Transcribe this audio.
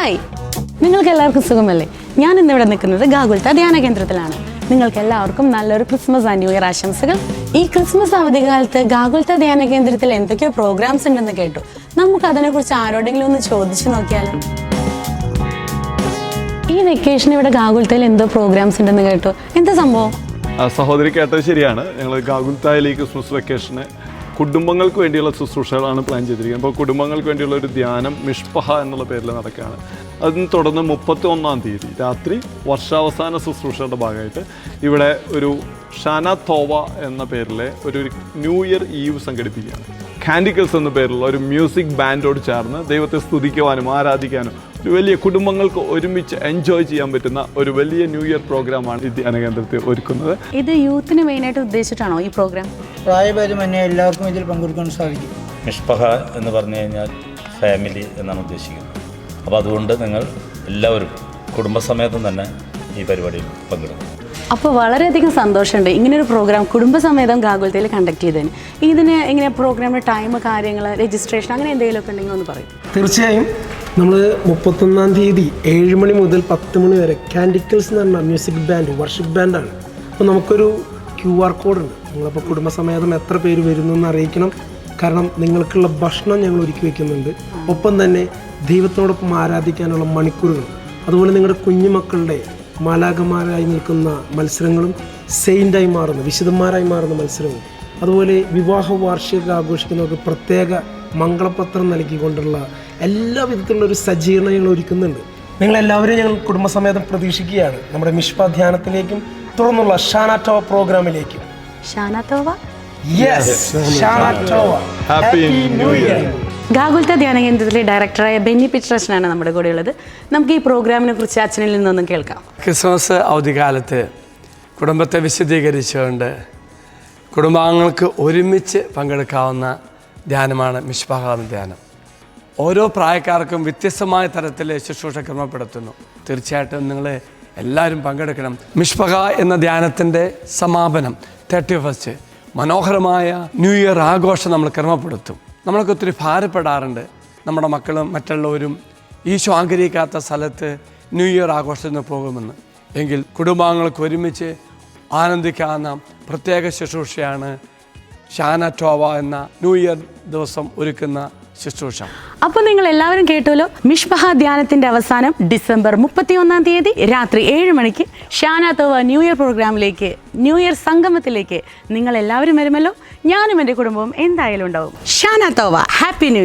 Hi, നിങ്ങൾക്ക് എല്ലാവർക്കും സുഖമല്ലേ? ഞാൻ ഇന്നിവിടെ നിൽക്കുന്നത് ഗാഗുൽത്ത ധ്യാന കേന്ദ്രത്തിലാണ്. നിങ്ങൾക്ക് എല്ലാവർക്കും നല്ലൊരു ക്രിസ്മസ് ആൻഡ് ന്യൂ ഇയർ ആശംസകൾ. ഈ ക്രിസ്മസ് അവധിക്കാലത്ത് ഗാഗുൽത്ത ധ്യാന കേന്ദ്രത്തിൽ എന്തൊക്കെയോ പ്രോഗ്രാംസ് ഉണ്ടെന്ന് കേട്ടു. നമുക്ക് അതിനെക്കുറിച്ച് ആരോടെങ്കിലും ഒന്ന് ചോദിച്ചു നോക്കിയാലോ? ഈ വെക്കേഷൻ ഇവിടെ ഗാഗുൽത്തയിൽ എന്തോ പ്രോഗ്രാംസ് ഉണ്ടെന്ന് കേട്ടു. എന്താ സംഭവം? സഹോദരി കേട്ടത് ശരിയാണ്. ഞങ്ങൾ ഗാഗുൽത്തായിൽ ഈ ക്രിസ്മസ് വെക്കേഷന് കുടുംബങ്ങൾക്ക് വേണ്ടിയുള്ള ശുശ്രൂഷകളാണ് പ്ലാൻ ചെയ്തിരിക്കുന്നത്. അപ്പോൾ കുടുംബങ്ങൾക്ക് വേണ്ടിയുള്ള ഒരു ധ്യാനം മിഷ്പഹ എന്നുള്ള പേരിൽ നടക്കുകയാണ്. അതിന് തുടർന്ന് 31-ാം തീയതി രാത്രി വർഷാവസാന ശുശ്രൂഷയുടെ ഭാഗമായിട്ട് ഇവിടെ ഒരു ഷാന തോവ എന്ന പേരിലെ ഒരു ന്യൂ ഇയർ ഈവ് സംഘടിപ്പിക്കുകയാണ്. കാൻഡിക്കിൾസ് എന്ന പേരിലുള്ള ഒരു മ്യൂസിക് ബാൻഡോട് ചേർന്ന് ദൈവത്തെ സ്തുതിക്കുവാനും ആരാധിക്കാനും ഒരു വലിയ കുടുംബങ്ങൾക്ക് ഒരുമിച്ച് എൻജോയ് ചെയ്യാൻ പറ്റുന്ന ഒരു വലിയ ന്യൂ ഇയർ പ്രോഗ്രാമാണ് ഈ ധ്യാന കേന്ദ്രത്തിൽ ഒരുക്കുന്നത്. ഇത് യൂത്തിന് മെയിനായിട്ട് ഉദ്ദേശിച്ചിട്ടാണോ ഈ പ്രോഗ്രാം? പ്രായഭേദമന്യേ എല്ലാവർക്കും ഇതിൽ പങ്കെടുക്കാൻ സാധിക്കും. മിഷ്പഹ എന്ന് പറഞ്ഞു കഴിഞ്ഞാൽ ഫാമിലി എന്നാണ് ഉദ്ദേശിക്കുന്നത്. അപ്പോൾ അതുകൊണ്ട് നിങ്ങൾ എല്ലാവരും കുടുംബസമേതം തന്നെ ഈ പരിപാടിയിൽ പങ്കെടുക്കും. അപ്പോൾ വളരെയധികം സന്തോഷമുണ്ട് ഇങ്ങനൊരു പ്രോഗ്രാം കുടുംബസമേതം ഗാഗുൽത്തയിൽ കണ്ടക്ട് ചെയ്തതിന്. ഇതിന് ഇങ്ങനെ പ്രോഗ്രാമിൻ്റെ ടൈം, കാര്യങ്ങൾ, രജിസ്ട്രേഷൻ അങ്ങനെ എന്തെങ്കിലുമൊക്കെ ഉണ്ടെങ്കിൽ ഒന്ന് പറയും. തീർച്ചയായും നമ്മൾ 31-ാം തീയതി 7 മണി മുതൽ 10 മണി വരെ കാൻഡിക്കിൾസ് എന്ന് പറഞ്ഞ മ്യൂസിക് ബാൻഡ്, വർഷിപ്പ് ബാൻഡാണ്. അപ്പോൾ നമുക്കൊരു QR കോഡ് ഉണ്ട്. നിങ്ങളപ്പോൾ കുടുംബസമേതം എത്ര പേര് വരുന്നു എന്ന് അറിയിക്കണം. കാരണം നിങ്ങൾക്കുള്ള ഭക്ഷണം ഞങ്ങൾ ഒരുക്കി വയ്ക്കുന്നുണ്ട്. ഒപ്പം തന്നെ ദൈവത്തോടൊപ്പം ആരാധിക്കാനുള്ള മണിക്കൂറുകൾ, അതുപോലെ നിങ്ങളുടെ കുഞ്ഞുമക്കളുടെ മാലാഖമാരായി നിൽക്കുന്ന മത്സരങ്ങളും, സെയിൻ്റായി മാറുന്ന വിശുദ്ധന്മാരായി മാറുന്ന മത്സരവും, അതുപോലെ വിവാഹ വാർഷിക ആഘോഷിക്കുന്നവർക്ക് പ്രത്യേക മംഗളപത്രം നൽകിക്കൊണ്ടുള്ള എല്ലാ വിധത്തിലുള്ള ഒരു സജ്ജീകരണം ഞങ്ങൾ ഒരുക്കുന്നുണ്ട്. നിങ്ങളെല്ലാവരെയും ഞങ്ങൾ കുടുംബസമേതം പ്രതീക്ഷിക്കുകയാണ് നമ്മുടെ മിഷ്പ ധ്യാനത്തിലേക്കും തുടർന്നുള്ള ഷാന ടോവ പ്രോഗ്രാമിലേക്കും. ഷാന തോവ, ഷാന ടോവ. Happy new year. ഗാഗുൽത്ത ധ്യാന കേന്ദ്രത്തിലെ ഡയറക്ടറായ ബെന്നി പീറ്ററച്ചനാണ് നമ്മുടെ കൂടെ ഉള്ളത്. നമുക്ക് ഈ പ്രോഗ്രാമിനെ കുറിച്ച് അച്ഛനിൽ നിന്നൊന്നും കേൾക്കാം. ക്രിസ്മസ് അവധിക്കാലത്ത് കുടുംബത്തെ വിശദീകരിച്ചുകൊണ്ട് കുടുംബാംഗങ്ങൾക്ക് ഒരുമിച്ച് പങ്കെടുക്കാവുന്ന ധ്യാനമാണ് മിഷ്പഹ ധ്യാനം. ഓരോ പ്രായക്കാർക്കും വ്യത്യസ്തമായ തരത്തിൽ ശുശ്രൂഷ ക്രമപ്പെടുത്തുന്നു. തീർച്ചയായിട്ടും നിങ്ങൾ എല്ലാവരും പങ്കെടുക്കണം. മിഷ്പഹ എന്ന ധ്യാനത്തിൻ്റെ സമാപനം 31 മനോഹരമായ ന്യൂ ഇയർ ആഘോഷം നമ്മൾ ക്രമപ്പെടുത്തും. നമ്മളൊക്കെ ഒത്തിരി ഭാരപ്പെടാറുണ്ട്. നമ്മുടെ മക്കളും മറ്റുള്ളവരും ഈശോ ആഗ്രഹിക്കാത്ത സ്ഥലത്ത് ന്യൂ ഇയർ ആഘോഷത്തിന് പോകുമെന്ന്. എങ്കിൽ കുടുംബാംഗങ്ങൾക്ക് ഒരുമിച്ച് ആനന്ദിക്കാവുന്ന പ്രത്യേക ശുശ്രൂഷയാണ് ഷാന ടോവ എന്ന ന്യൂ ഇയർ ദിവസം ഒരുക്കുന്ന ശുശ്രൂഷ. അപ്പോൾ നിങ്ങൾ എല്ലാവരും കേട്ടുവല്ലോ. മിഷ്പഹ ധ്യാനത്തിന്റെ അവസാനം ഡിസംബർ 31-ാം തീയതി രാത്രി 7 മണിക്ക് ഷാന തോവ ന്യൂ ഇയർ പ്രോഗ്രാമിലേക്ക്, ന്യൂ ഇയർ സംഗമത്തിലേക്ക് നിങ്ങൾ എല്ലാവരും വരുമല്ലോ. ഞാനും എൻ്റെ കുടുംബവും എന്തായാലും ഉണ്ടാവും. Shana തോവ, happy new year.